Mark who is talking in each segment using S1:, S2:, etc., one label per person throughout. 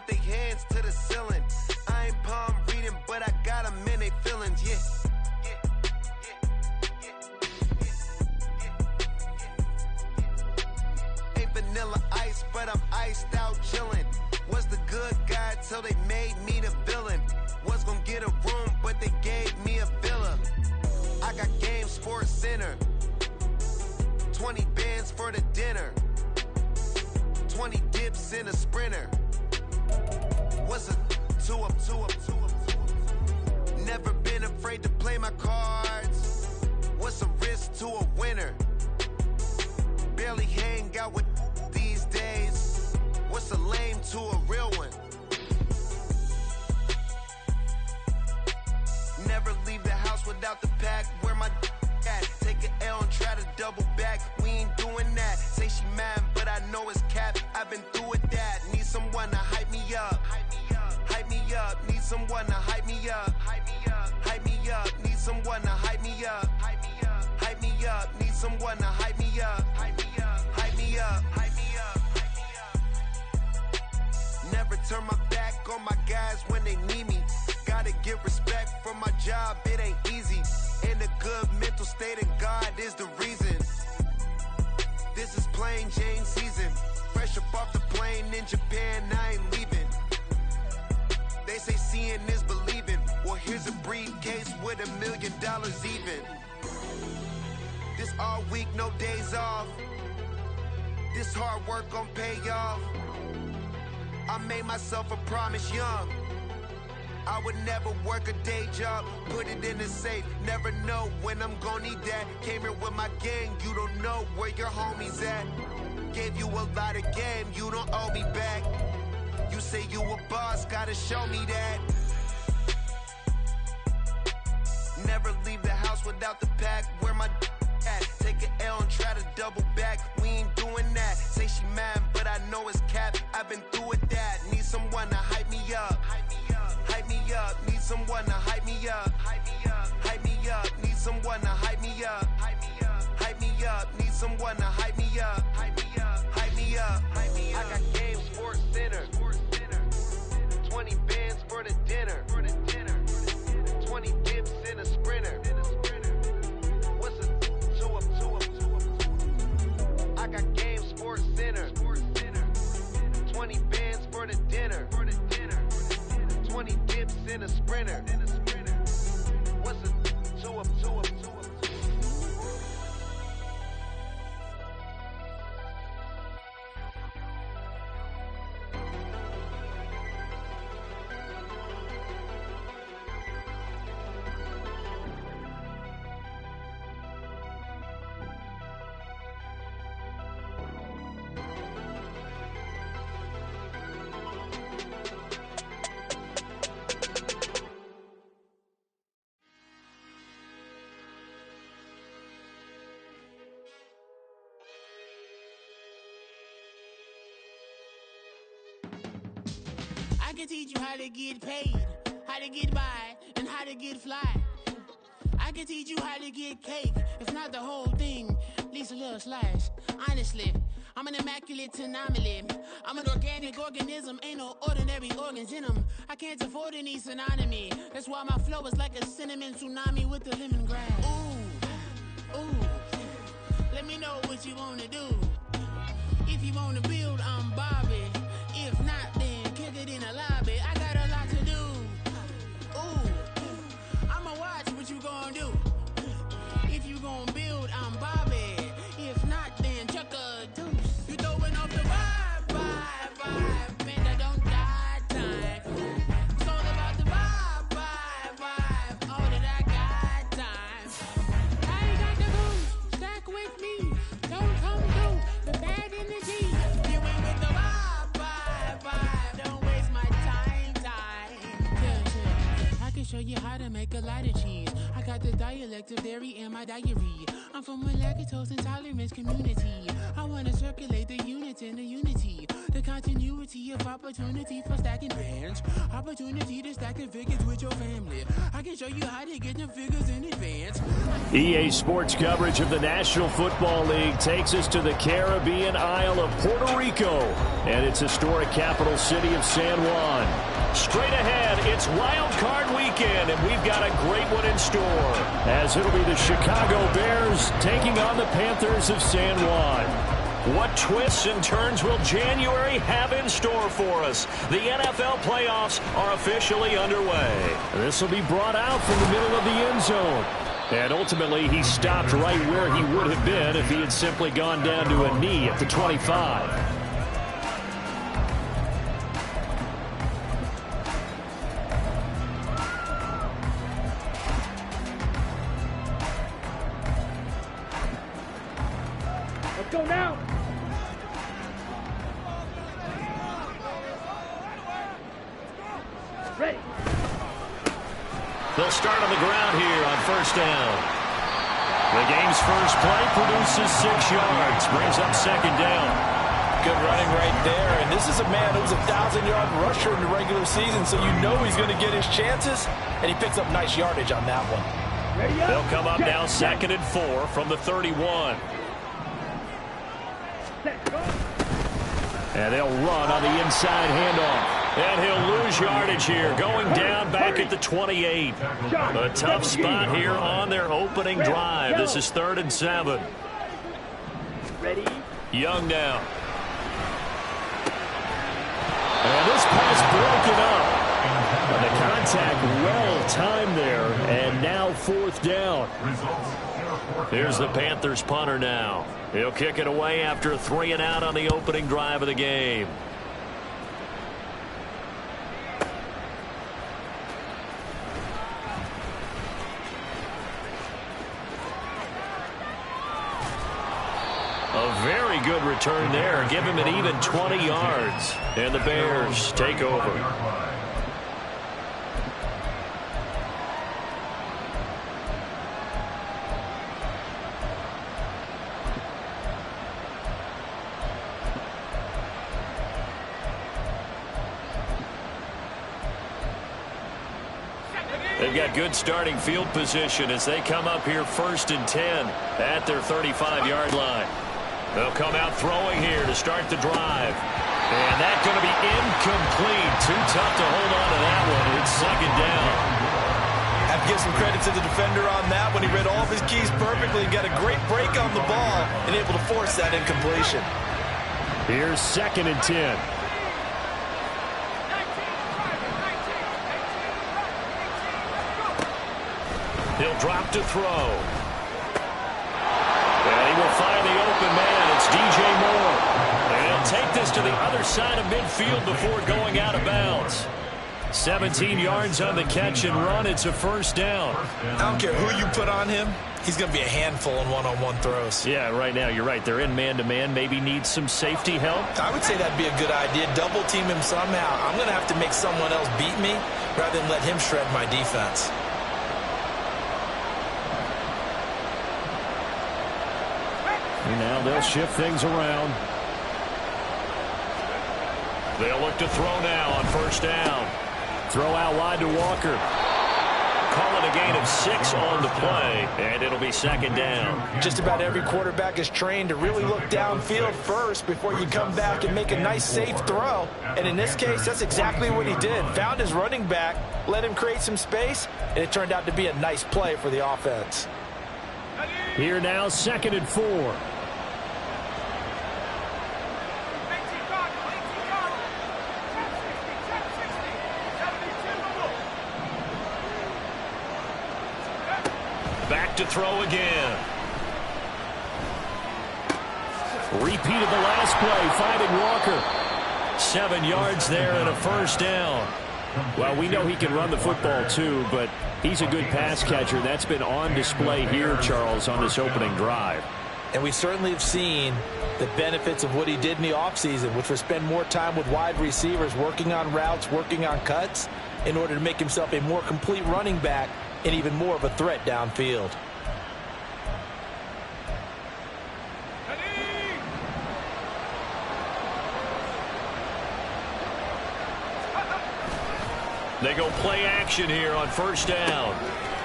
S1: their hands to the ceiling. I ain't palm reading, but I got them in their feelings, yeah. Ain't vanilla ice, but I'm iced out chillin'. Was the good guy till they made me the villain. Was gonna get a room, but they gave me a villa. I got game, Sports Center. 20 bands for the dinner. 20 dips in a sprinter. What's a two up? Never been afraid to play my cards. What's a risk to a winner? Barely hang out with these days. What's a lame to a real one? Never leave the house without the pack. Where my at? Take an L and try to double back. We ain't doing that. Say she mad, but I know it's cap. I've been through with that. Need someone to hype me up. Hype me up. Need someone to hype me up. Hype me up. Need someone to hype me up. Hype me up. Need someone to hype me up. Hype me up. Never turn my back on my guys when they need me. Gotta get respect for my job, it ain't easy. In a good mental state and God is the reason. This is plain Jane season. Fresh up off the plane in Japan, I ain't leaving. They say seeing is believing. Well, here's a briefcase with $1 million even. This all week, no days off. This hard work gon' pay off. I made myself a promise young. I would never work a day job, put it in the safe. Never know when I'm gon' need that. Came here with my gang, you don't know where your homies at. Gave you a lot of game, you don't owe me back. You say you a boss, gotta show me that. Never leave the house without the pack. Where my at? Take an L and try to double back. We ain't doing that. Say she mad, but I know it's cap. I've been through with that. Need someone to hype me up. Hype me up. Need someone to hype me up. Hype me up. Need someone to hype me up. Hype me up. Need someone to hype me up. Hype me up. I got game, Sports Center. 20 bands for the dinner. 20 dips in a sprinter. What's a two up? I got game, Sports Center. 20 bands for the dinner. 20 dips in a sprinter. What's a two up?
S2: I can teach you how to get paid, how to get by, and how to get fly. I can teach you how to get cake, if not the whole thing, at least a little slice. Honestly, I'm an immaculate anomaly. I'm an organic organism, ain't no ordinary organs in them. I can't afford any synonymy. That's why my flow is like a cinnamon tsunami with the lemongrass. Ooh, let me know what you wanna do. If you wanna build, I'm Bobby. If not, then kick it in the lobby. I got a lot to do. Ooh, I'ma watch what you gon' do. If you gon' build, I'm Bobby. If not, then chuck a deuce. You throwing off the vibe, and I don't die time. It's all about the vibe, all that I got time. I ain't got the booze, stack with me. Don't come through the bad energy. You ain't with the vibe, don't waste my time. Yeah. I can show you how to make a lot of cheese. I got the dialect of dairy in my diary. I'm from a lactose intolerance community. I wanna circulate the units in the unity. The continuity of opportunity for stacking bands. Opportunity to stack the figures with your family. I can show you how to get them figures in advance.
S3: EA Sports coverage of the National Football League takes us to the Caribbean Isle of Puerto Rico and its historic capital city of San Juan. Straight ahead, it's Wild Card Weekend, and we've got a great one in store, as it'll be the Chicago Bears taking on the Panthers of San Juan. What twists and turns will January have in store for us? The NFL playoffs are officially underway. This will be brought out from the middle of the end zone. And ultimately, he stopped right where he would have been if he had simply gone down to a knee at the 25.
S4: Let's go now. Ready.
S3: They'll start on the ground here on first down. The game's first play produces 6 yards, brings up second down.
S5: Good running right there, and this is a man who's a 1,000-yard rusher in the regular season, so you know he's going to get his chances, and he picks up nice yardage on that one.
S3: They'll come up now 2nd and 4 from the 31. And they'll run on the inside handoff. And he'll lose yardage here, going down back at the 28. A tough spot here on their opening drive. This is 3rd and 7.
S4: Ready.
S3: Young now. And this pass broken up. And the contact well timed there. And now 4th down. Here's the Panthers punter now. He'll kick it away after a 3 and out on the opening drive of the game. A very good return there. Give him an even 20 yards. And the Bears take over. They've got good starting field position as they come up here 1st and 10 at their 35-yard line. They'll come out throwing here to start the drive. And that's going to be incomplete. Too tough to hold on to that one. It's 2nd down.
S5: I have to give some credit to the defender on that one. He read all of his keys perfectly and got a great break on the ball and able to force that incompletion.
S3: Here's 2nd and 10. He'll drop to throw. And he will find the open man. It's DJ Moore. And he'll take this to the other side of midfield before going out of bounds. 17 yards on the catch and run. It's a 1st down.
S5: I don't care who you put on him. He's going to be a handful in one-on-one throws.
S3: Yeah, right now, you're right. They're in man-to-man. Maybe need some safety help.
S5: I would say that'd be a good idea. Double team him somehow. I'm going to have to make someone else beat me rather than let him shred my defense.
S3: And now they'll shift things around. They'll look to throw now on 1st down. Throw out wide to Walker. Call it a gain of 6 on the play, and it'll be 2nd down.
S5: Just about every quarterback is trained to really look downfield first before you come back and make a nice, safe throw. And in this case, that's exactly what he did. Found his running back, let him create some space, and it turned out to be a nice play for the offense.
S3: Here now, 2nd and 4. Back to throw again. Repeated the last play, finding Walker. 7 yards there and a 1st down. Well, we know he can run the football too, but he's a good pass catcher. That's been on display here, Charles, on this opening drive.
S5: And we certainly have seen the benefits of what he did in the offseason, which was spend more time with wide receivers, working on routes, working on cuts, in order to make himself a more complete running back and even more of a threat downfield.
S3: They go play action here on first down.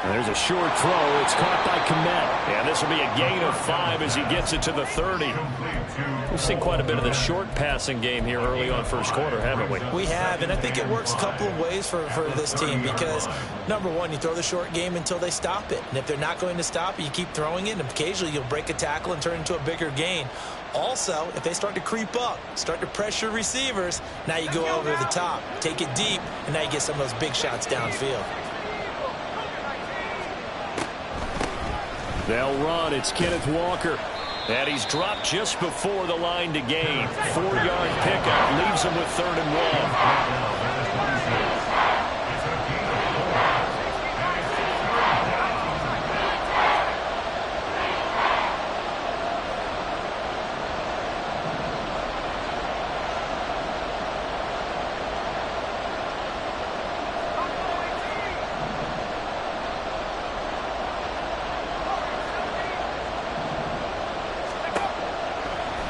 S3: And there's a short throw. It's caught by Komet. And this will be a gain of 5 as he gets it to the 30. We've seen quite a bit of the short passing game here early on first quarter, haven't we?
S5: We have, and I think it works a couple of ways for this team because, number one, you throw the short game until they stop it. And if they're not going to stop it, you keep throwing it, and occasionally you'll break a tackle and turn it into a bigger gain. Also, if they start to creep up, start to pressure receivers, now you go over the top, take it deep, and now you get some of those big shots downfield.
S3: They'll run. It's Kenneth Walker. And he's dropped just before the line to gain. 4-yard pickup leaves him with 3rd and 1.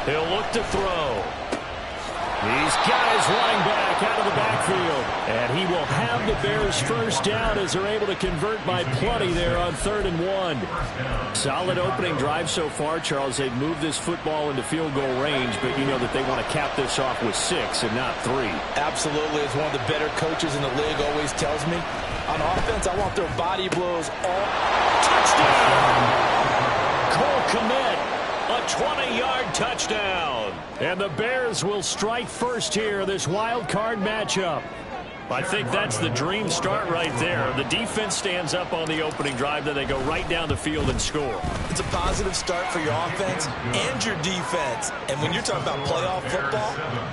S3: He'll look to throw. He's got his running back out of the backfield. And he will have the Bears first down as they're able to convert by plenty there on 3rd and 1. Solid opening drive so far, Charles. They've moved this football into field goal range, but you know that they want to cap this off with 6 and not 3.
S5: Absolutely. As one of the better coaches in the league always tells me, on offense, I want their body blows all.
S3: Touchdown! Cole Komet. A 20-yard touchdown. And the Bears will strike first here, this wild card matchup. I think that's the dream start right there. The defense stands up on the opening drive, then they go right down the field and score.
S5: It's a positive start for your offense and your defense. And when you're talking about playoff football,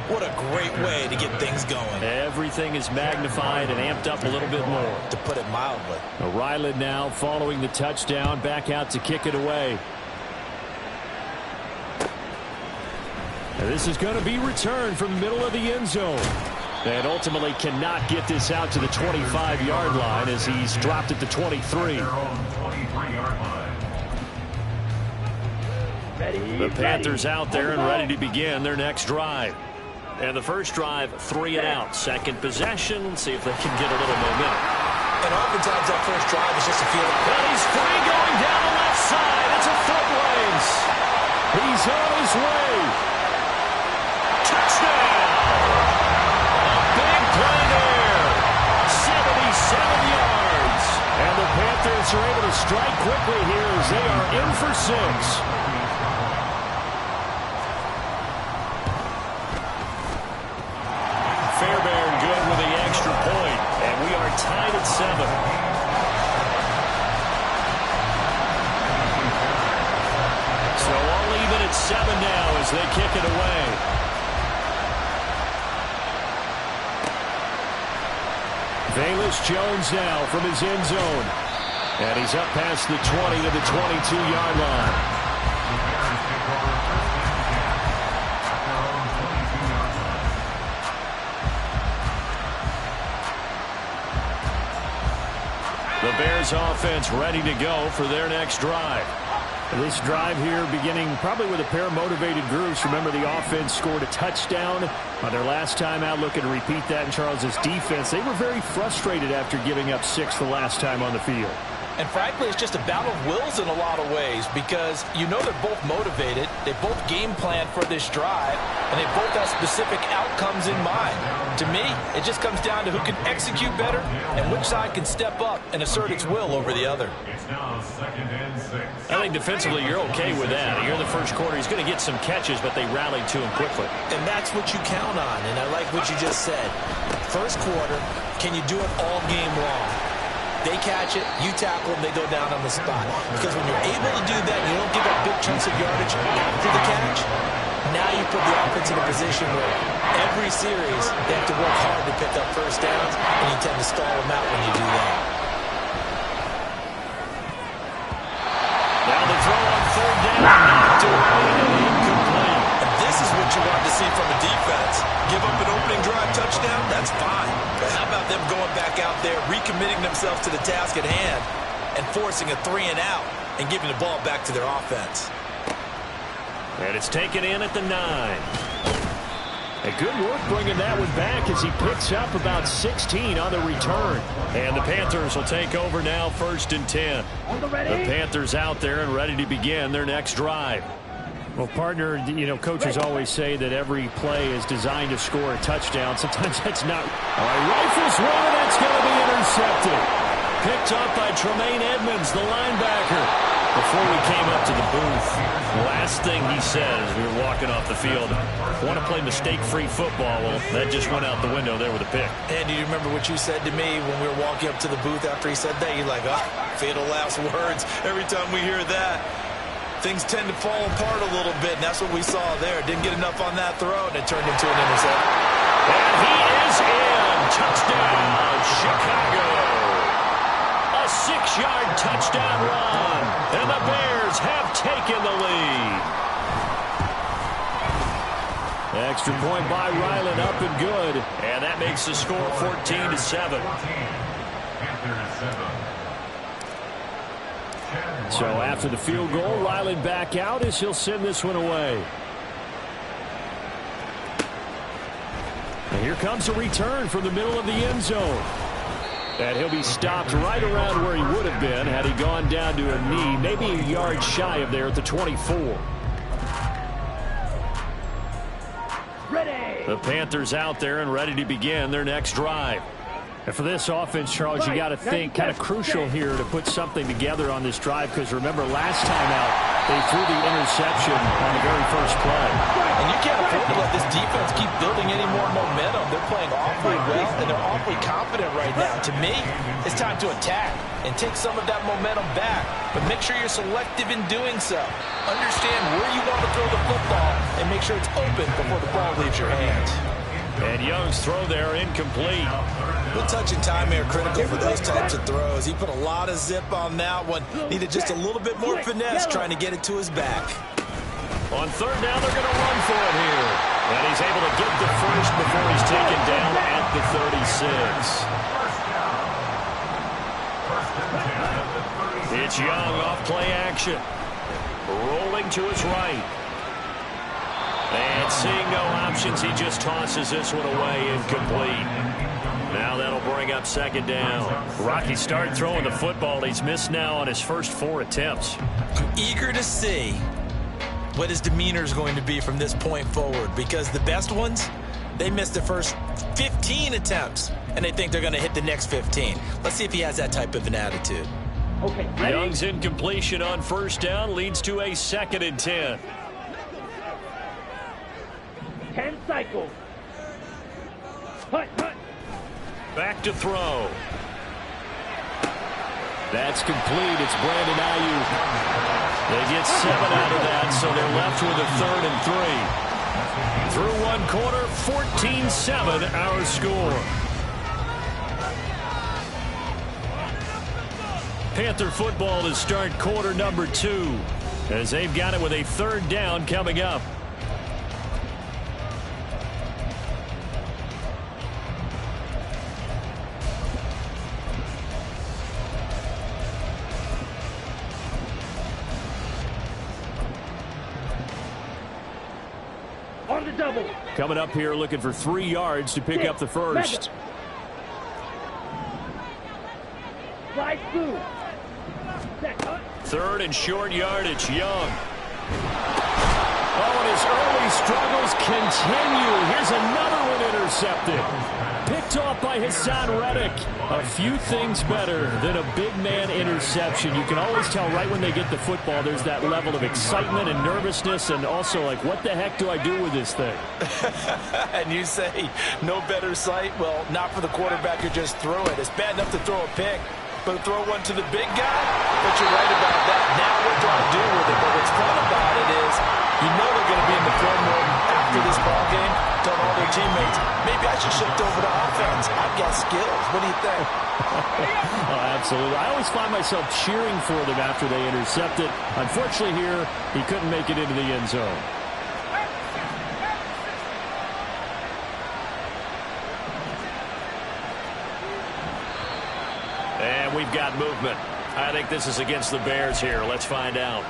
S5: what a great way to get things going.
S3: Everything is magnified and amped up a little bit more.
S5: To put it mildly.
S3: Ryland now following the touchdown, back out to kick it away. And this is going to be returned from the middle of the end zone. And ultimately cannot get this out to the 25-yard line as he's dropped at the 23. The Panthers out there and ready to begin their next drive. And the first drive, 3 and out. Second possession, see if they can get a little momentum.
S5: And oftentimes that first drive is just a field.
S3: But he's free going down the left side. It's a foot race. He's on his way. Touchdown! A big play there. 77 yards. And the Panthers are able to strike quickly here as they are in for 6. Fairbairn good with the extra point. And we are tied at 7. So all even at 7 now as they kick it away. Velus Jones now from his end zone. And he's up past the 20 to the 22-yard line. The Bears offense ready to go for their next drive. This drive here beginning probably with a pair of motivated groups. Remember, the offense scored a touchdown on their last time out. Looking to repeat that in Charles's defense. They were very frustrated after giving up 6 the last time on the field.
S5: And frankly, it's just a battle of wills in a lot of ways because you know they're both motivated. They both game plan for this drive, and they both have specific outcomes in mind. To me, it just comes down to who can execute better and which side can step up and assert its will over the other.
S3: I think defensively you're okay with that. Here in the first quarter, he's going to get some catches, but they rallied to him quickly.
S5: And that's what you count on, and I like what you just said. First quarter, can you do it all game long? They catch it, you tackle them, they go down on the spot. Because when you're able to do that, you don't give up big chunks of yardage after the catch. Now you put the offense in a position where every series they have to work hard to pick up first downs, and you tend to stall them out when you do that.
S3: Now the throw on 3rd down, knocked away and incomplete.
S5: And this is what you want to see from a defense. Give up an opening drive touchdown, that's fine. But how about them going back out there, recommitting themselves to the task at hand, and forcing a 3 and out, and giving the ball back to their offense.
S3: And it's taken in at the 9. A good work bringing that one back as he picks up about 16 on the return. And the Panthers will take over now, 1st and 10. The Panthers out there and ready to begin their next drive. Well, partner, you know, coaches always say that every play is designed to score a touchdown. Sometimes that's not. All right, rifles one, and that's going to be intercepted. Picked up by Tremaine Edmonds, the linebacker. Before we came up to the booth, the last thing he said as we were walking off the field, want to play mistake-free football. Well, that just went out the window there with a pick.
S5: And do you remember what you said to me when we were walking up to the booth after he said that? You're like, oh, fatal last words. Every time we hear that, things tend to fall apart a little bit, and that's what we saw there. Didn't get enough on that throw, and it turned into an interception.
S3: And he is in. Touchdown, Chicago. A 6-yard touchdown run, and the Bears have taken the lead. Extra point by Ryland, up and good. And that makes the score 14-7. So after the field goal, Ryland back out as he'll send this one away. And here comes a return from the middle of the end zone. And he'll be stopped right around where he would have been had he gone down to a knee, maybe a yard shy of there at the 24.
S4: Ready.
S3: The Panthers out there and ready to begin their next drive. And for this offense, Charles, you got to think kind of crucial here to put something together on this drive, because remember last time out they threw the interception on the very first play.
S5: And you can't afford to let this defense keep building any more momentum. They're playing awfully well, and they're awfully confident right now. To me, it's time to attack and take some of that momentum back. But make sure you're selective in doing so. Understand where you want to throw the football and make sure it's open before the ball leaves your hands.
S3: And Young's throw there incomplete.
S5: The touch and time are critical for those types of throws. He put a lot of zip on that one. Needed just a little bit more finesse trying to get it to his back.
S3: On 3rd down, they're going to run for it here. And he's able to get the first before he's taken down at the 36. It's Young off play action. Rolling to his right. And seeing no options, he just tosses this one away, incomplete. Now that'll bring up 2nd down. Rocky started throwing the football. He's missed now on his first 4 attempts.
S5: I'm eager to see what his demeanor is going to be from this point forward, because the best ones, they missed the first 15 attempts, and they think they're going to hit the next 15. Let's see if he has that type of an attitude.
S4: Okay,
S3: Young's incompletion on 1st down leads to a 2nd and 10.
S4: 10 cycles. Hut, hut.
S3: Back to throw. That's complete. It's Brandon Ayuk. They get 7 out of that, so they're left with a 3rd and 3. Through 1 quarter, 14-7 our score. Panther football to start quarter number 2, as they've got it with a 3rd down coming up.
S4: On the double.
S3: Coming up here looking for 3 yards to pick up the first.
S4: Slide through. Set, hut.
S3: 3rd and short yardage, Young. Oh, and his early struggles continue. Here's another one intercepted. Picked off by Hassan Reddick. A few things better than a big man interception. You can always tell right when they get the football, there's that level of excitement and nervousness, and also like, what the heck do I do with this thing?
S5: And you say, no better sight? Well, not for the quarterback who just threw it. It's bad enough to throw a pick, but throw one to the big guy? But you're right about that. Now what do I do with it? But what's fun about it is, you know they're going to be in the film room after this ball game, telling all their teammates, maybe I should shift over to offense. I've got skills. What do you think?
S3: Oh, absolutely. I always find myself cheering for them after they intercept it. Unfortunately here, he couldn't make it into the end zone. And we've got movement. I think this is against the Bears here. Let's find out.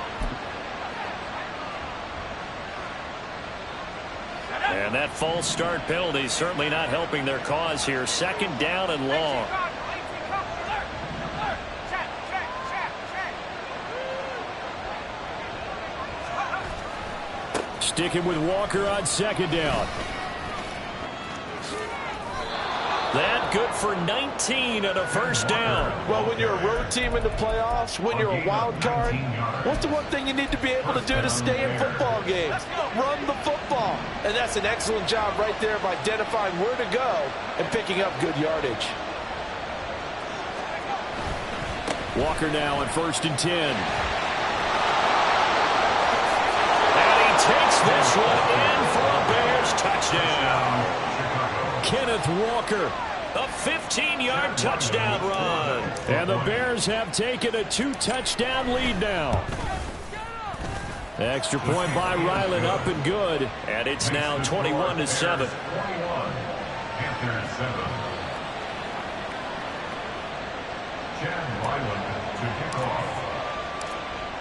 S3: And And that false start penalty is certainly not helping their cause here. Second down and long. Sticking with Walker on second down. That good for 19 and a first down.
S5: Well, when you're a road team in the playoffs, when you're a wild card, what's the one thing you need to be able to do to stay in football games? Run the football. And that's an excellent job right there of identifying where to go and picking up good yardage.
S3: Walker now on 1st and 10. And he takes this one in for a Bears touchdown. Kenneth Walker, a 15-yard touchdown run. And the Bears have taken a 2-touchdown lead now. Extra point by Ryland, up and good. And it's now 21-7.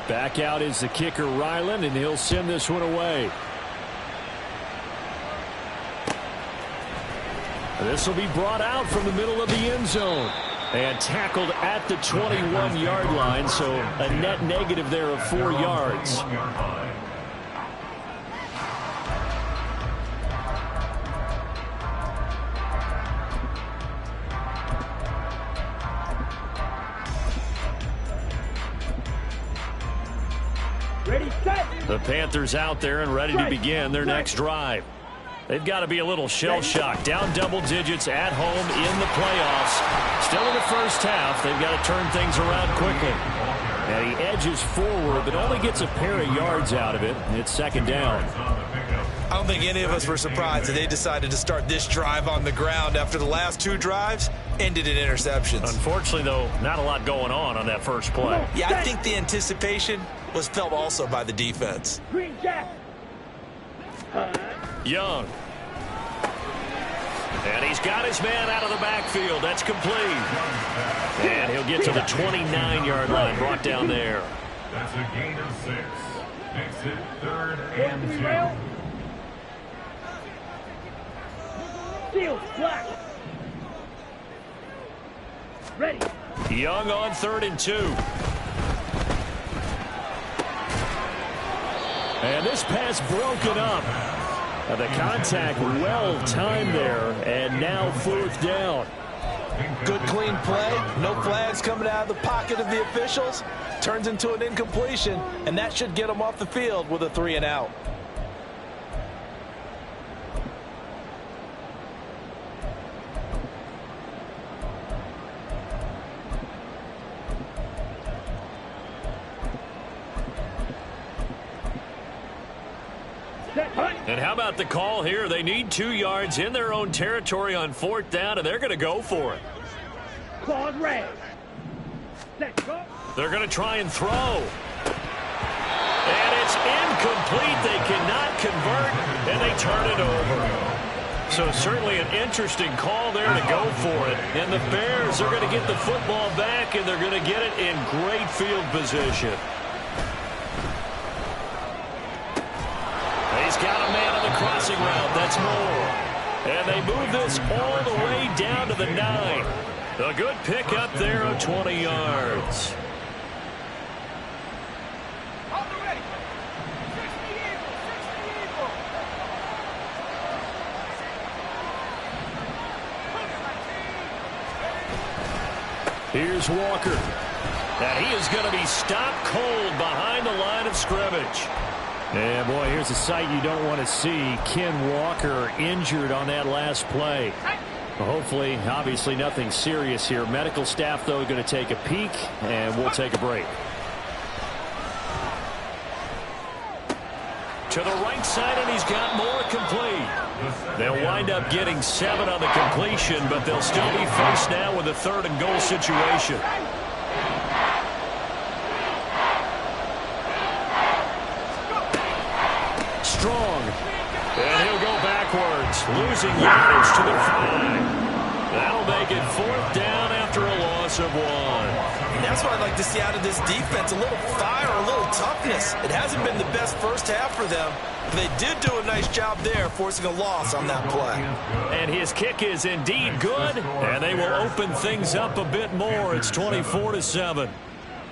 S3: Back out is the kicker, Ryland, and he'll send this one away. This will be brought out from the middle of the end zone and tackled at the 21-yard line, so a net negative there of 4 yards.
S4: Ready, set.
S3: The Panthers out there and ready to begin their next drive. They've got to be a little shell-shocked. Down double digits at home in the playoffs. Still in the first half. They've got to turn things around quickly. And he edges forward, but only gets a pair of yards out of it. It's second down.
S5: I don't think any of us were surprised that they decided to start this drive on the ground after the last 2 drives ended in interceptions.
S3: Unfortunately, though, not a lot going on that first play.
S5: Yeah, I think the anticipation was felt also by the defense.
S4: Green Jack.
S3: Young. And he's got his man out of the backfield. That's complete. And he'll get to the 29-yard line, brought down there.
S6: That's a gain of 6. Makes it 3rd and 2.
S4: Field, black. Ready.
S3: Young on 3rd and 2. And this pass broken up. The contact well timed there, and now 4th down.
S5: Good clean play, no flags coming out of the pocket of the officials. Turns into an incompletion, and that should get them off the field with a 3 and out.
S3: And how about the call here? They need 2 yards in their own territory on 4th down, and they're going to go for it.
S4: Claws red. Let's go.
S3: They're going to try and throw. And it's incomplete. They cannot convert, and they turn it over. So certainly an interesting call there to go for it. And the Bears are going to get the football back, and they're going to get it in great field position. He's got a man on the crossing route. That's more. And they move this all the way down to the 9. A good pickup there of 20 yards. Here's Walker. And he is going to be stopped cold behind the line of scrimmage. And, boy, here's a sight you don't want to see. Ken Walker injured on that last play. Hopefully, obviously, nothing serious here. Medical staff, though, going to take a peek, and we'll take a break. To the right side, and he's got more complete. They'll wind up getting 7 on the completion, but they'll still be faced now with a 3rd and goal situation. Strong. And he'll go backwards, losing yardage to the 5. That'll make it 4th down after a loss of 1.
S5: that's what I'd like to see out of this defense. A little fire, a little toughness. It hasn't been the best first half for them, but they did do a nice job there, forcing a loss on that play.
S3: And his kick is indeed good, and they will open things up a bit more. It's 24-7.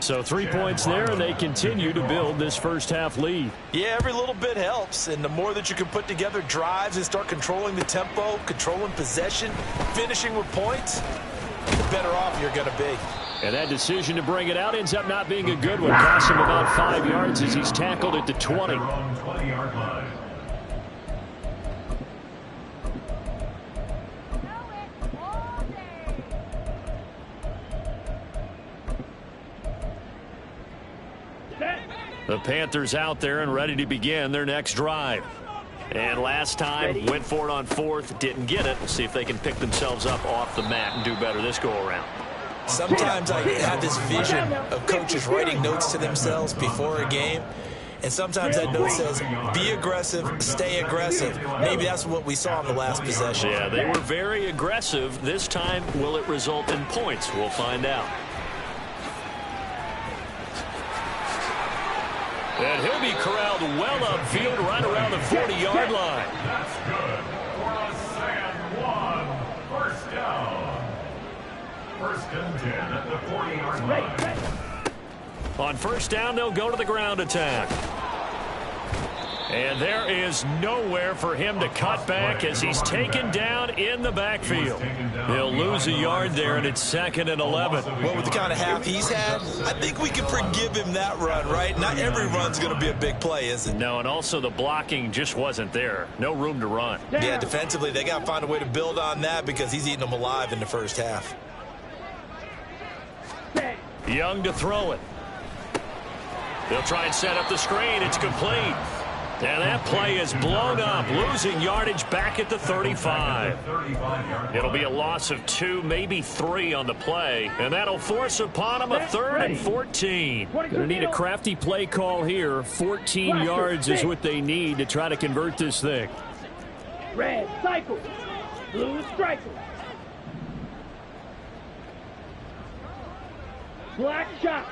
S3: So 3 points there, and they continue to build this first half lead.
S5: Yeah, every little bit helps, and the more that you can put together drives and start controlling the tempo, controlling possession, finishing with points, the better off you're going to be.
S3: And that decision to bring it out ends up not being a good one. Costs him about 5 yards as he's tackled at the 20. The Panthers out there and ready to begin their next drive. And last time, went for it on fourth, didn't get it. We'll see if they can pick themselves up off the mat and do better this go-around.
S5: Sometimes I have this vision of coaches writing notes to themselves before a game, and sometimes that note says, be aggressive, stay aggressive. Maybe that's what we saw in the last possession.
S3: Yeah, they were very aggressive. This time, will it result in points? We'll find out. And he'll be corralled well upfield right around the 40-yard line.
S6: That's good for a second one. First down. First and 10 at the 40-yard line.
S3: On first down, they'll go to the ground attack. And there is nowhere for him to cut back as he's taken down in the backfield. He'll lose a yard there, and it's 2nd and 11.
S5: Well, with the kind of half he's had, I think we can forgive him that run, right? Not every run's going to be a big play, is it?
S3: No, and also the blocking just wasn't there. No room to run.
S5: Yeah, defensively, they got to find a way to build on that because he's eating them alive in the first half.
S3: Young to throw it. They'll try and set up the screen. It's complete. And that play is blown up, losing yardage back at the 35. It'll be a loss of 2, maybe 3 on the play, and that'll force upon them a 3rd and 14. Going to need a crafty play call here. 14 yards is what they need to try to convert this thing.
S4: Red, cycle. Blue, striker. Black, shot.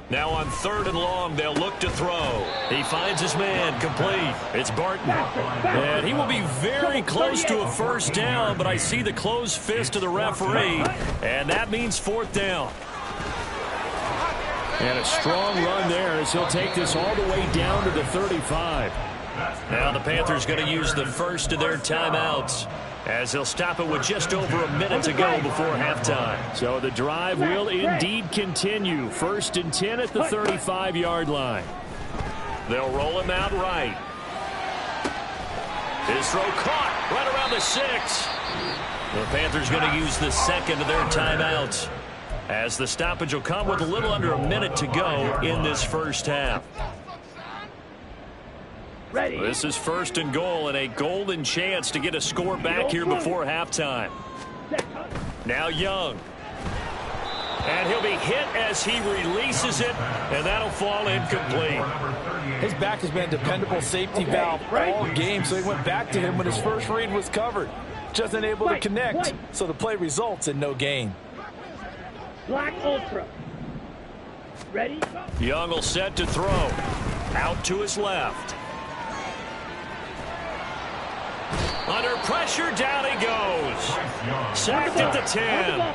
S3: Now on 3rd and long, they'll look to throw. He finds his man, complete. It's Barton. And he will be very close to a first down, but I see the closed fist of the referee, and that means 4th down. And a strong run there as he'll take this all the way down to the 35. Now the Panthers going to use the first of their timeouts, as they'll stop it with just over a minute to go before halftime. So the drive will indeed continue. 1st and 10 at the 35-yard line. They'll roll him out right. His throw caught right around the 6. The Panthers going to use the 2nd of their timeouts, as the stoppage will come with a little under a minute to go in this first half.
S4: Ready.
S3: This is 1st and goal, and a golden chance to get a score back here before halftime. Now Young. And he'll be hit as he releases it, and that'll fall incomplete.
S5: His back has been a dependable safety valve all game, so he went back to him when his first read was covered. Just unable to connect, so the play results in no gain.
S4: Black ultra. Ready.
S3: Young will set to throw. Out to his left. Under pressure, down he goes. Sacked at the 10.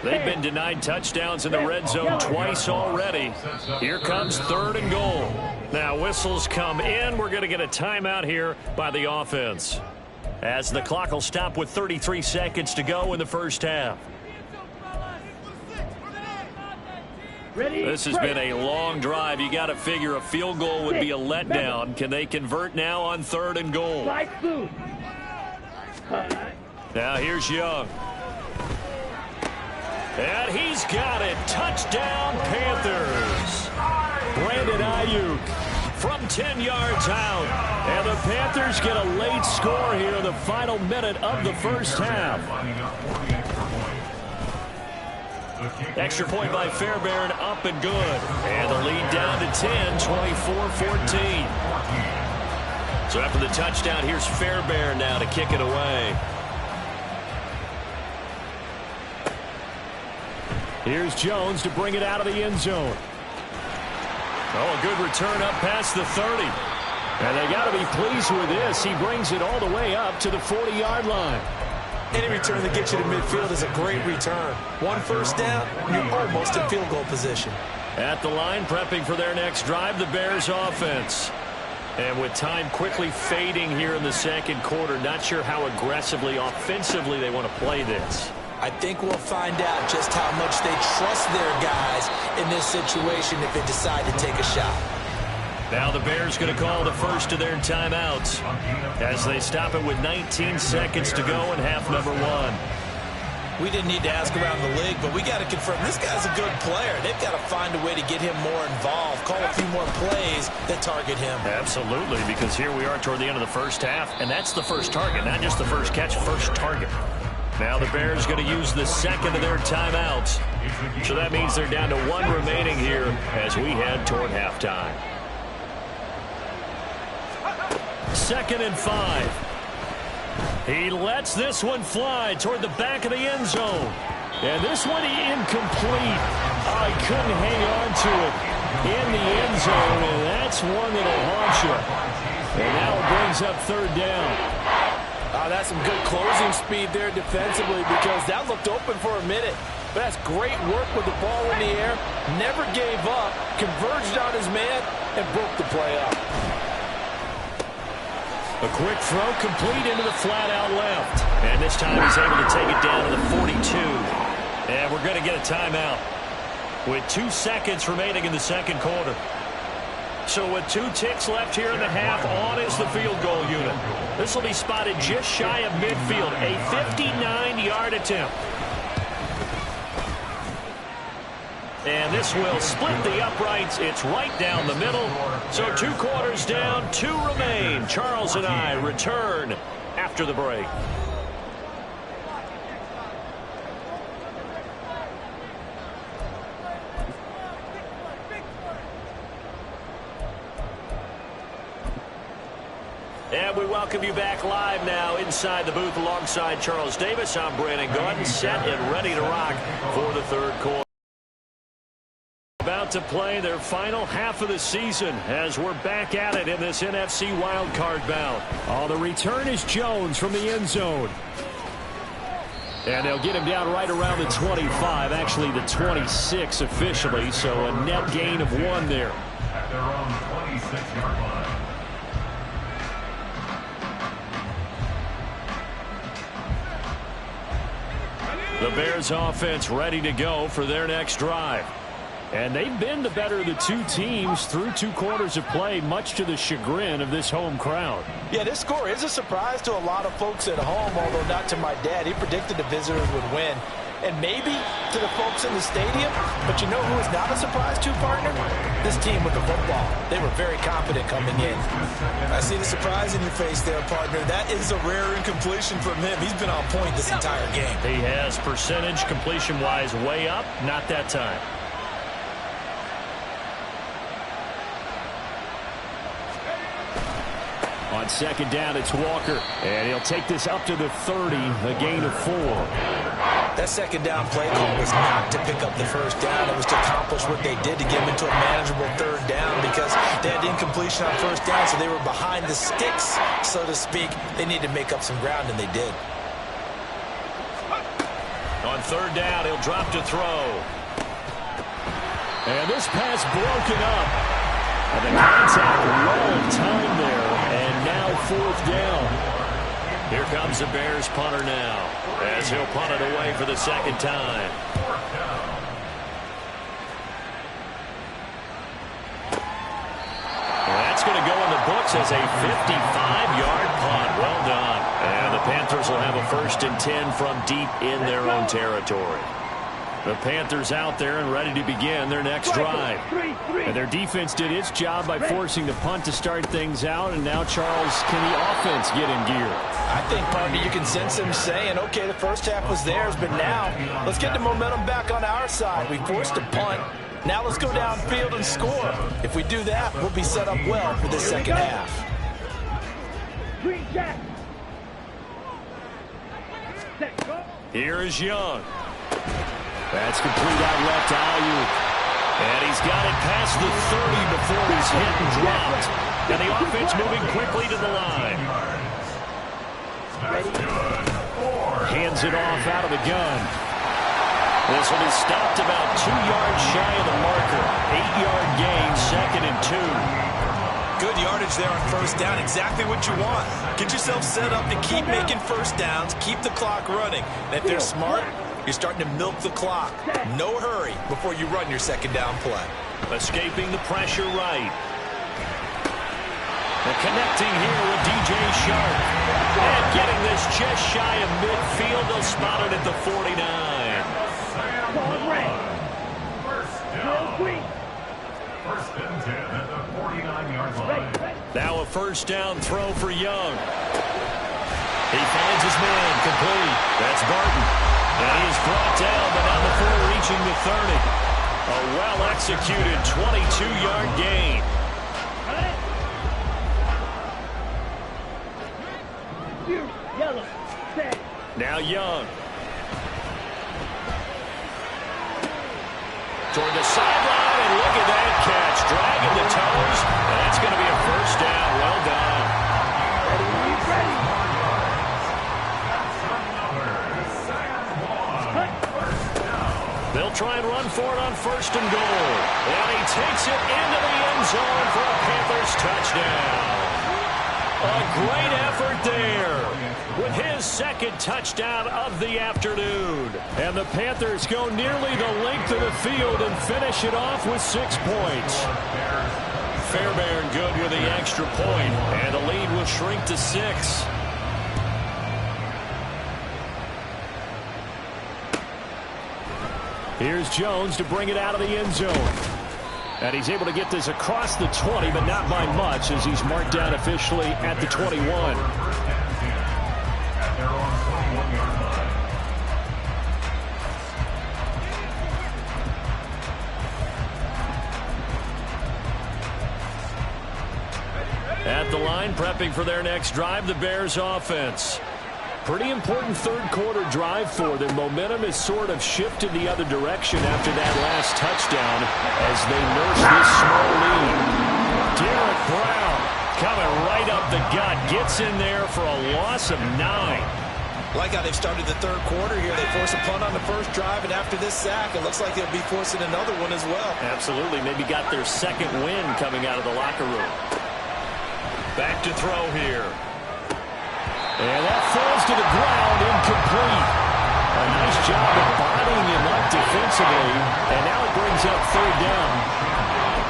S3: They've been denied touchdowns in the red zone twice already. Here comes 3rd and goal. Now whistles come in. We're going to get a timeout here by the offense, as the clock will stop with 33 seconds to go in the first half. This has been a long drive. You got to figure a field goal would be a letdown. Can they convert now on 3rd and goal? Now here's Young. And he's got it. Touchdown, Panthers. Brandon Ayuk from 10 yards out. And the Panthers get a late score here in the final minute of the first half. Extra point by Fairbairn, up and good. And the lead down to 10, 24-14. So after the touchdown, here's Fairbairn now to kick it away. Here's Jones to bring it out of the end zone. Oh, a good return up past the 30. And they got to be pleased with this. He brings it all the way up to the 40-yard line.
S5: Any return that gets you to midfield is a great return. One first down, you're almost in field goal position.
S3: At the line, prepping for their next drive, the Bears offense. And with time quickly fading here in the second quarter, not sure how aggressively, offensively they want to play this.
S5: I think we'll find out just how much they trust their guys in this situation if they decide to take a shot.
S3: Now the Bears going to call the first of their timeouts as they stop it with 19 seconds to go in half number 1.
S5: We didn't need to ask around the league, but we got to confirm this guy's a good player. They've got to find a way to get him more involved, call a few more plays that target him.
S3: Absolutely, because here we are toward the end of the first half, and that's the first target, not just the first catch, first target. Now the Bears going to use the second of their timeouts. So that means they're down to 1 remaining here as we head toward halftime. 2nd and 5. He lets this one fly toward the back of the end zone. And this one incomplete. Oh, he couldn't hang on to it in the end zone, and that's one that'll haunt you. And now it brings up 3rd down.
S5: That's some good closing speed there defensively because that looked open for a minute. But that's great work with the ball in the air. Never gave up, converged on his man, and broke the play up.
S3: A quick throw complete into the flat out left. And this time he's able to take it down to the 42. And we're going to get a timeout with 2 seconds remaining in the second quarter. So with 2 ticks left here in the half, on is the field goal unit. This will be spotted just shy of midfield, a 59-yard attempt. And this will split the uprights. It's right down the middle. So 2 quarters down, 2 remain. Charles and I return after the break. And we welcome you back live now inside the booth alongside Charles Davis. I'm Brandon Gordon, set and ready to rock for the third quarter. About to play their final half of the season as we're back at it in this NFC wildcard bout. Oh, the return is Jones from the end zone. And they'll get him down right around the 25, actually the 26 officially, so a net gain of 1 there.
S6: At their own 26-yard line.
S3: The Bears offense ready to go for their next drive. And they've been the better of the 2 teams through 2 quarters of play, much to the chagrin of this home crowd.
S5: Yeah, this score is a surprise to a lot of folks at home, although not to my dad. He predicted the visitors would win. And maybe to the folks in the stadium, but you know who is not a surprise to, partner? This team with the football. They were very confident coming in. I see the surprise in your face there, partner. That is a rare incompletion from him. He's been on point this entire game.
S3: He has percentage completion-wise way up, not that time. On 2nd down, it's Walker, and he'll take this up to the 30, a gain of 4.
S5: That 2nd down play call was not to pick up the first down. It was to accomplish what they did to get them into a manageable 3rd down because they had incompletion on first down, so they were behind the sticks, so to speak. They needed to make up some ground, and they did.
S3: On 3rd down, he'll drop to throw. And this pass broken up. And the contact well timed there, and now 4th down. Here comes the Bears punter now, as he'll punt it away for the 2nd time.
S6: 4th down.
S3: And that's going to go in the books as a 55-yard punt. Well done. And the Panthers will have a 1st and 10 from deep in their own territory. The Panthers out there and ready to begin their next drive. And their defense did its job by forcing the punt to start things out. And now, Charles, can the offense get in gear?
S5: I think, partner, you can sense them saying, okay, the first half was theirs, but now let's get the momentum back on our side. We forced a punt. Now let's go downfield and score. If we do that, we'll be set up well for the second half.
S3: Here is Young. That's complete outlet to Ayuk. And he's got it past the 30 before he's hit and dropped. And the offense moving quickly to the line. Hands it off out of the gun. This one is stopped about 2 yards shy of the marker. 8-yard gain, 2nd and 2.
S5: Good yardage there on first down. Exactly what you want. Get yourself set up to keep making first downs. Keep the clock running. And if they're smart, you're starting to milk the clock. No hurry before you run your second down play.
S3: Escaping the pressure right. And connecting here with DJ Shark. And getting this just shy of midfield. They'll spot it at the 49.
S6: First and 10 at the 49-yard line.
S3: Now a first down throw for Young. He finds his man complete. That's Barton. And he is brought down, but not before reaching the 30. A well-executed 22-yard gain.
S4: Yellow. Set.
S3: Now Young. Toward the sideline, and look at that catch. Dragging the toes, and that's going to be a first down. Well done. They'll try and run for it on first and goal. And he takes it into the end zone for a Panthers touchdown. A great effort there with his second touchdown of the afternoon. And the Panthers go nearly the length of the field and finish it off with 6 points. Fairbairn good with the extra point, and the lead will shrink to 6. Here's Jones to bring it out of the end zone. And he's able to get this across the 20, but not by much, as he's marked down officially at the 21. At the line, prepping for their next drive, the Bears offense. Pretty important third-quarter drive for them. Momentum has sort of shifted the other direction after that last touchdown as they nurse this small lead. Derek Brown coming right up the gut. Gets in there for a loss of 9.
S5: Like how they've started the third quarter here. They force a punt on the first drive, and after this sack, it looks like they'll be forcing another one as well.
S3: Absolutely. Maybe got their second win coming out of the locker room. Back to throw here. And that falls to the ground, incomplete. A nice job of bodying him up defensively, and now it brings up third down.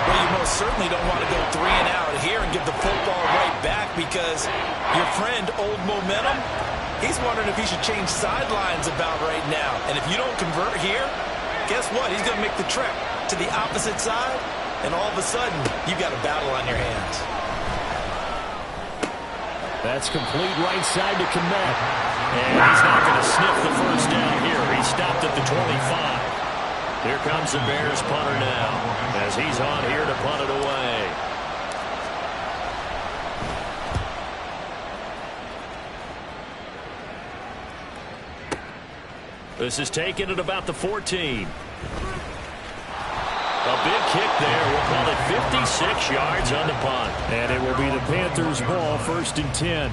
S5: Well, you most certainly don't want to go 3 and out here and give the football right back, because your friend, Old Momentum, he's wondering if he should change sidelines about right now. And if you don't convert here, guess what? He's going to make the trek to the opposite side, and all of a sudden, you've got a battle on your hands.
S3: That's complete right side to Komet. And he's not going to sniff the first down here. He stopped at the 25. Here comes the Bears punter now, as he's on here to punt it away. This is taken at about the 14. A big kick there. We'll call it 56 yards on the punt. And it will be the Panthers' ball, 1st and 10.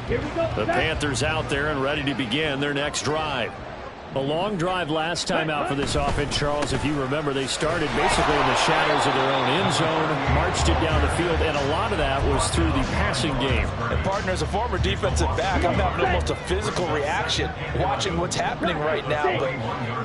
S4: Here we go.
S3: The Panthers out there and ready to begin their next drive. A long drive last time out for this offense, Charles. If you remember, they started basically in the shadows of their own end zone, marched it down the field, and a lot of that was through the passing game.
S5: And partner, as a former defensive back, I'm having almost a physical reaction watching what's happening right now. But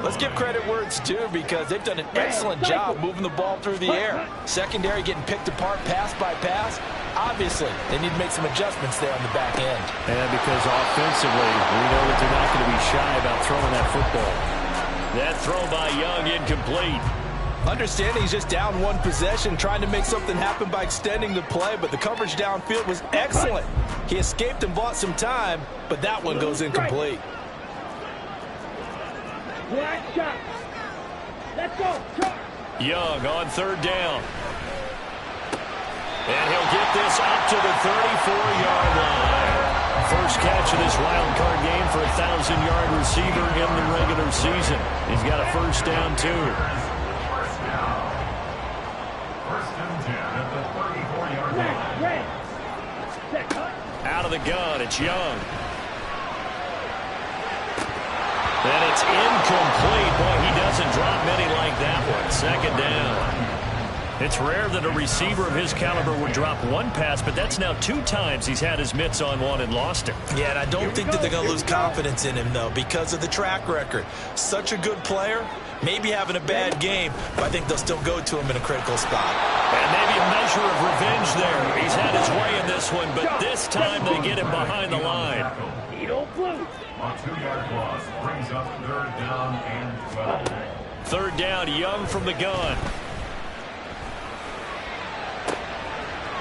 S5: let's give credit where it's due, because they've done an excellent job moving the ball through the air. Secondary getting picked apart pass by pass. Obviously, they need to make some adjustments there on the back end.
S3: And because offensively, we know that they're not going to be shy about throwing that football. That throw by Young incomplete.
S5: Understanding he's just down one possession, trying to make something happen by extending the play, but the coverage downfield was excellent. He escaped and bought some time, but that one goes incomplete.
S4: Black shot. Let's go. Charge.
S3: Young on third down. And he'll get this up to the 34-yard line. First catch of this wild card game for a 1,000-yard receiver in the regular season. He's got a first down, too.
S6: First down. First and 10 at the 34-yard line.
S3: Out of the gun, it's Young. And it's incomplete. Boy, he doesn't drop many like that one. Second down. It's rare that a receiver of his caliber would drop one pass, but that's now 2 times he's had his mitts on one and lost it.
S5: Yeah, and I don't think that they're going to lose confidence in him, though, because of the track record. Such a good player, maybe having a bad game, but I think they'll still go to him in a critical spot.
S3: And maybe a measure of revenge there. He's had his way in this one, but this time they get him behind the line.
S6: A 2-yard loss brings up 3rd down and 12.
S3: 3rd down, Young from the gun.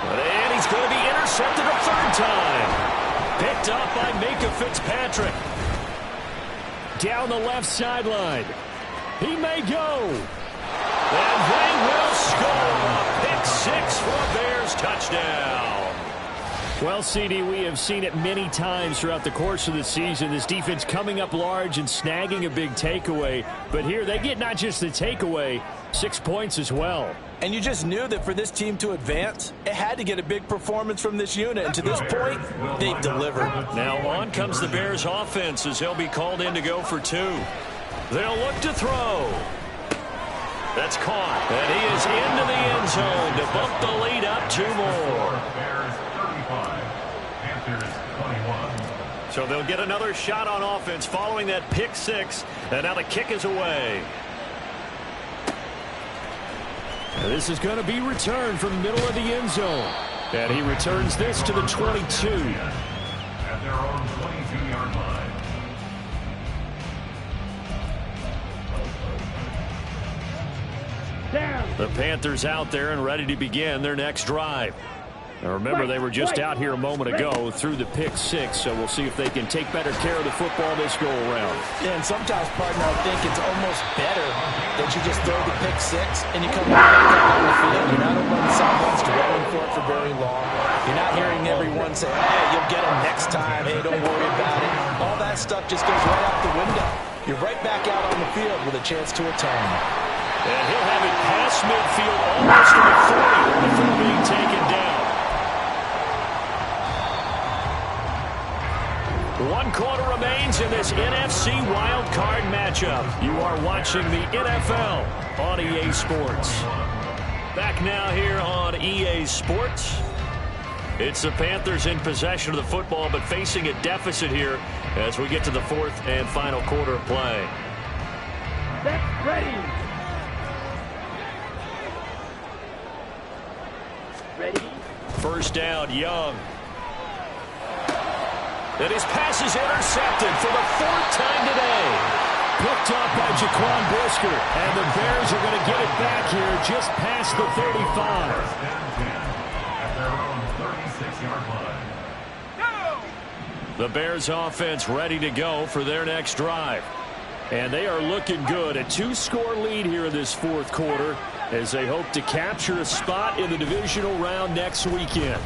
S3: And he's going to be intercepted a 3rd time. Picked up by Micah Fitzpatrick. Down the left sideline. He may go. And they will score. Pick 6 for a Bears touchdown. Well, CD, we have seen it many times throughout the course of the season. This defense coming up large and snagging a big takeaway. But here they get not just the takeaway, 6 points as well.
S5: And you just knew that for this team to advance, it had to get a big performance from this unit. And to this point, they've delivered.
S3: Now on comes the Bears offense as he'll be called in to go for 2. They'll look to throw. That's caught. And he is into the end zone to bump the lead up 2 more.
S6: Bears 35, Panthers 21.
S3: So they'll get another shot on offense following that pick 6. And now the kick is away. And this is going to be returned from the middle of the end zone. And he returns this to the 22.
S6: At their own 22-yard line.
S3: The Panthers out there and ready to begin their next drive. Now remember, they were just out here a moment ago through the pick 6, so we'll see if they can take better care of the football this go-around.
S5: Yeah, and sometimes, partner, I think it's almost better that you just throw the pick 6 and you come back on the field. You're not over on the sidelines dwelling for it for very long. You're not hearing everyone say, hey, you'll get him next time. Hey, don't worry about it. All that stuff just goes right out the window. You're right back out on the field with a chance to atone.
S3: And he'll have it past midfield almost to the 40 before being taken down. 1 quarter remains in this NFC Wild Card matchup. You are watching the NFL on EA Sports. Back now here on EA Sports. It's the Panthers in possession of the football, but facing a deficit here as we get to the 4th and final quarter of play.
S4: That's ready. Ready.
S3: First down, Young. And his pass is intercepted for the 4th time today. Picked up by Jaquan Brisker. And the Bears are going to get it back here just past the 35.
S6: First and 10 at their own 36-yard line.
S3: The Bears offense ready to go for their next drive. And they are looking good. A 2-score lead here in this 4th quarter as they hope to capture a spot in the divisional round next weekend.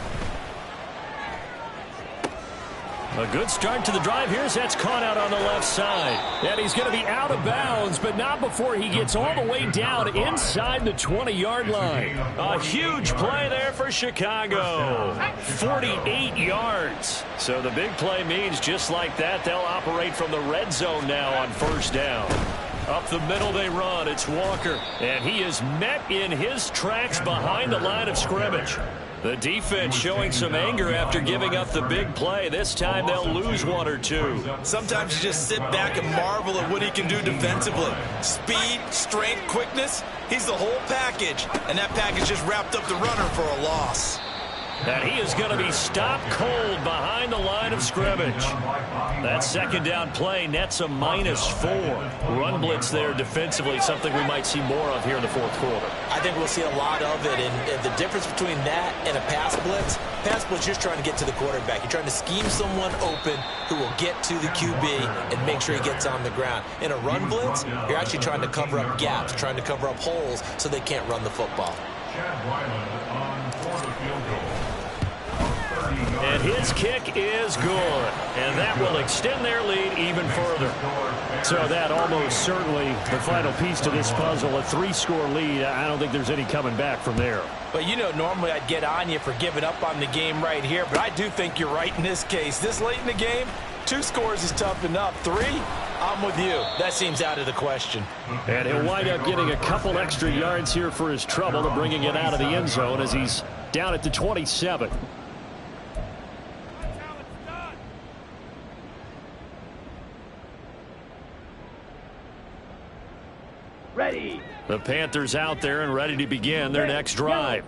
S3: A good start to the drive. Here's that's caught out on the left side. And he's going to be out of bounds, but not before he gets all the way down inside the 20-yard line. A huge play there for Chicago. 48 yards. So the big play means just like that, they'll operate from the red zone now on 1st down. Up the middle they run. It's Walker. And he is met in his tracks behind the line of scrimmage. The defense showing some anger after giving up the big play. This time they'll lose 1 or 2.
S5: Sometimes you just sit back and marvel at what he can do defensively. Speed, strength, quickness, he's the whole package. And that package just wrapped up the runner for a loss.
S3: And he is going to be stopped cold behind the line of scrimmage. That 2nd down play nets a -4. Run blitz there defensively, something we might see more of here in the 4th quarter.
S5: I think we'll see a lot of it. And the difference between that and a pass blitz, you're just trying to get to the quarterback. You're trying to scheme someone open who will get to the QB and make sure he gets on the ground. In a run blitz, you're actually trying to cover up gaps, trying to cover up holes so they can't run the football.
S6: Chad Weiland on for the field goal.
S3: And And his kick is good. And that will extend their lead even further. So that almost certainly the final piece to this puzzle, a 3-score lead. I don't think there's any coming back from there.
S5: But, you know, normally I'd get on you for giving up on the game right here, but I do think you're right in this case. This late in the game, 2 scores is tough enough. 3, I'm with you. That seems out of the question.
S3: And he'll wind up getting a couple extra yards here for his trouble to bringing it out of the end zone as he's down at the 27.
S4: Ready.
S3: The Panthers out there and ready to begin their next drive.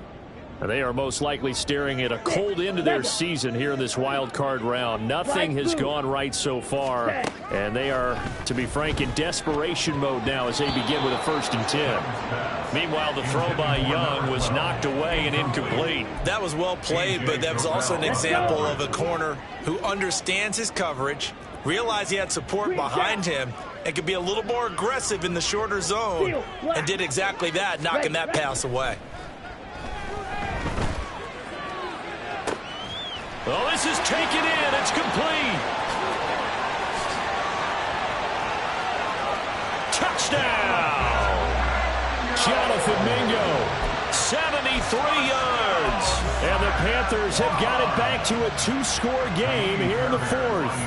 S3: They are most likely staring at a cold end to their season here in this wild card round. Nothing has gone right so far, and they are, to be frank, in desperation mode now as they begin with a 1st and 10. Meanwhile, the throw by Young was knocked away and incomplete.
S5: That was well played, but that was also an example of a corner who understands his coverage, realized he had support behind him, and could be a little more aggressive in the shorter zone, and did exactly that, knocking that pass away.
S3: Oh, this is taken in. It's complete. Touchdown. Jonathan Mingo, 73 yards. And the Panthers have got it back to a 2-score game here in the 4th.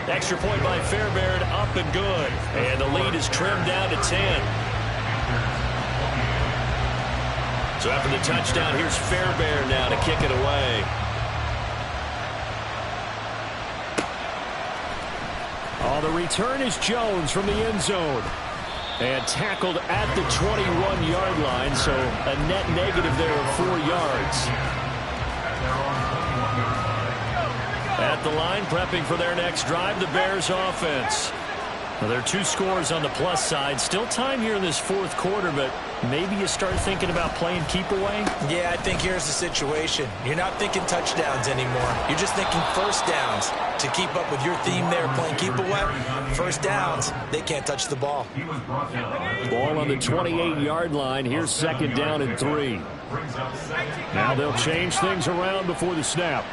S3: Extra point by Fairbairn, up and good. And the lead is trimmed down to 10. So after the touchdown, here's Fairbairn now to kick it away. Oh, the return is Jones from the end zone. And tackled at the 21-yard line, so a net negative there of 4 yards. At the line, prepping for their next drive, the Bears offense. Well, there are 2 scores on the plus side. Still time here in this 4th quarter, but maybe you start thinking about playing keep away?
S5: Yeah, I think here's the situation. You're not thinking touchdowns anymore. You're just thinking 1st downs. To keep up with your theme there, playing keep away, 1st downs, they can't touch the ball.
S3: Ball on the 28-yard line. Here's 2nd down and 3. Now they'll change things around before the snap.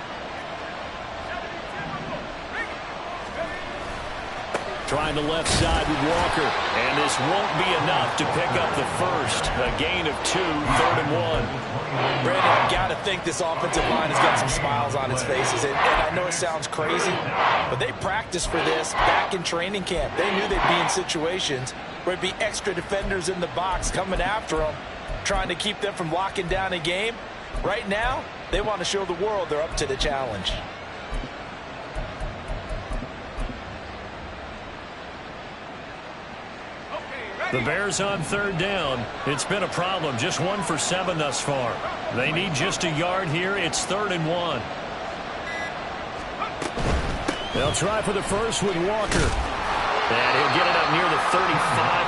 S3: Trying the left side with Walker. And this won't be enough to pick up the first. A gain of 2, 3rd and 1.
S5: Brandon, I've got to think this offensive line has got some smiles on its faces. And I know it sounds crazy, but they practiced for this back in training camp. They knew they'd be in situations where there'd be extra defenders in the box coming after them, trying to keep them from locking down a game. Right now, they want to show the world they're up to the challenge.
S3: The Bears on 3rd down. It's been a problem. Just 1 for 7 thus far. They need just a yard here. It's 3rd and 1. They'll try for the first with Walker. And he'll get it up near the 35,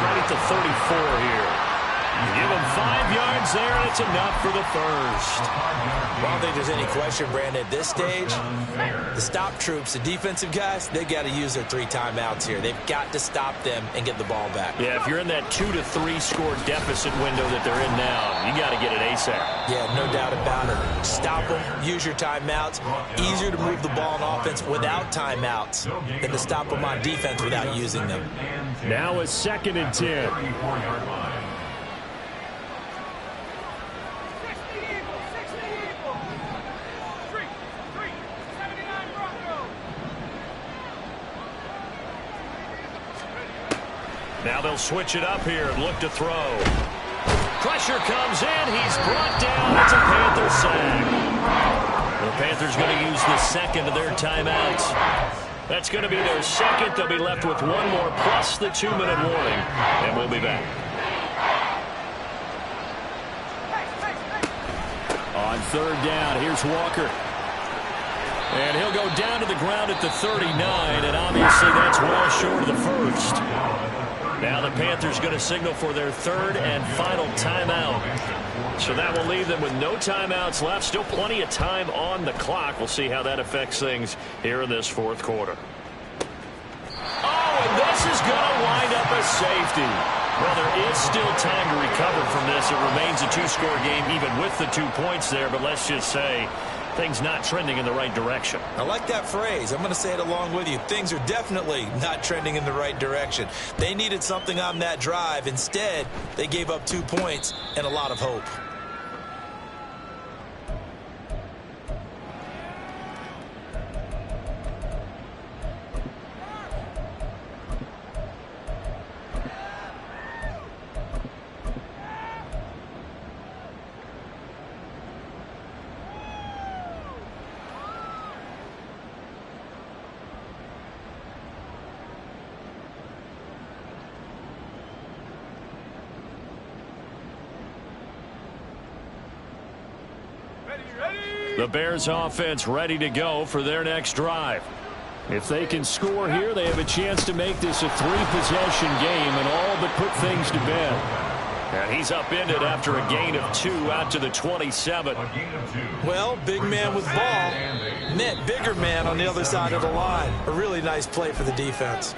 S3: right at the 34 here. Give him 5 yards there, and it's enough for the first.
S5: Well, I don't think there's any question, Brandon, at this stage, the stop troops, the defensive guys, they've got to use their 3 timeouts here. They've got to stop them and get the ball back.
S3: Yeah, if you're in that 2 to 3 score deficit window that they're in now, you got to get it ASAP.
S5: Yeah, no doubt about it. Stop them, use your timeouts. Easier to move the ball on offense without timeouts than to stop them on defense without using them.
S3: Now a 2nd and 10. Now they'll switch it up here and look to throw. Pressure comes in. He's brought down. It's a Panther sack. The Panthers going to use the 2nd of their timeouts. That's going to be their 2nd. They'll be left with 1 more plus the 2-minute warning. And we'll be back. On 3rd down, here's Walker. And he'll go down to the ground at the 39, and obviously that's well short of the first. Now the Panthers going to signal for their 3rd and final timeout. So that will leave them with no timeouts left. Still plenty of time on the clock. We'll see how that affects things here in this 4th quarter. Oh, and this is going to wind up a safety. Well, there is still time to recover from this. It remains a two-score game even with the 2 points there, but let's just say things not trending in the right direction.
S5: I like that phrase. I'm going to say it along with you. Things are definitely not trending in the right direction. They needed something on that drive. Instead, they gave up 2 points and a lot of hope.
S3: The Bears offense ready to go for their next drive. If they can score here, they have a chance to make this a 3-possession game and all but put things to bed. And he's upended after a gain of 2 out to the 27.
S5: Well, big man with ball meant bigger man on the other side of the line. A really nice play for the defense.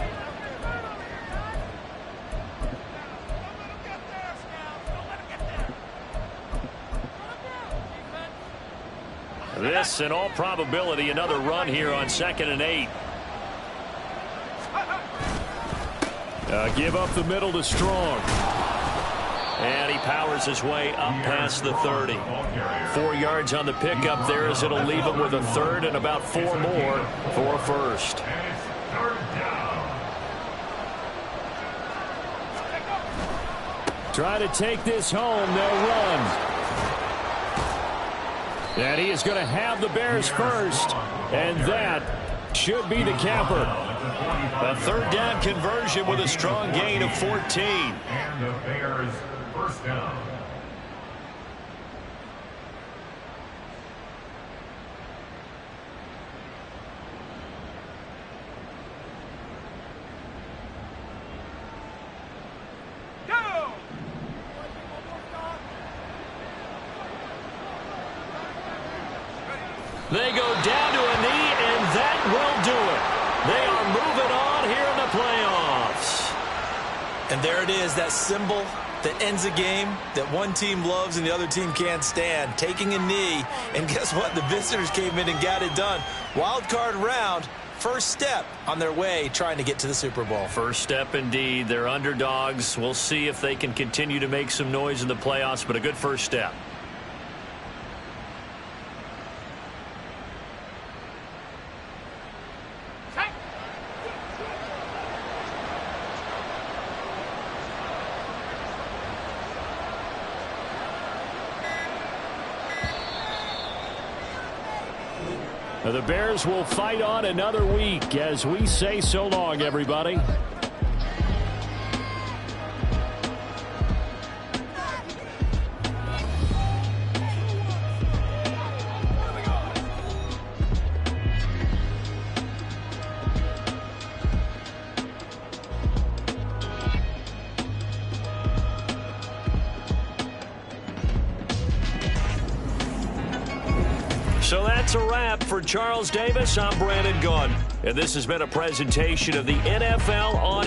S3: This, in all probability, another run here on 2nd and 8. Give up the middle to Strong. And he powers his way up past the 30. 4 yards on the pickup there as it'll leave him with a third and about 4 more for a first. Try to take this home. They'll run. And he is going to have the Bears first. And that should be the capper. A third down conversion with a strong gain of 14.
S6: And the Bears first down.
S3: They go down to a knee, and that will do it. They are moving on here in the playoffs.
S5: And there it is, that symbol that ends a game that one team loves and the other team can't stand. Taking a knee, and guess what? The visitors came in and got it done. Wild card round, first step on their way trying to get to the Super Bowl.
S3: First step indeed. They're underdogs. We'll see if they can continue to make some noise in the playoffs, but a good first step. The Bears will fight on another week as we say so long, everybody. So that's a wrap for Charles Davis. I'm Brandon Gunn, and this has been a presentation of the NFL on